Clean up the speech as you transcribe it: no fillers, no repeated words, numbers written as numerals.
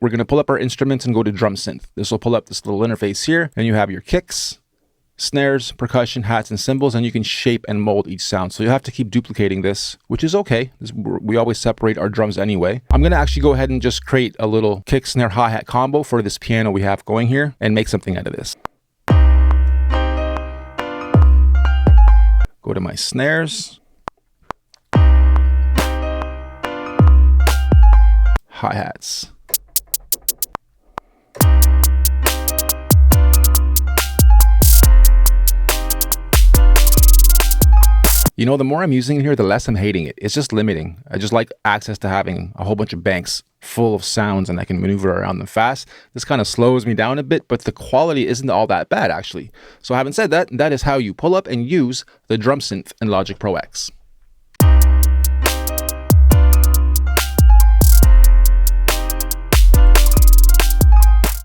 we're going to pull up our instruments and go to drum synth. This will pull up this little interface here, and you have your kicks, snares, percussion, hats, and cymbals, and you can shape and mold each sound. So you have to keep duplicating this, which is okay. We always separate our drums anyway. I'm going to actually go ahead and just create a little kick, snare, hi-hat combo for this piano we have going here and make something out of this. Go to my snares, hi-hats. You know, the more I'm using it here, the less I'm hating it. It's just limiting. I just like access to having a whole bunch of banks full of sounds and I can maneuver around them fast. This kind of slows me down a bit, but the quality isn't all that bad actually. So having said that, that is how you pull up and use the drum synth in Logic Pro X.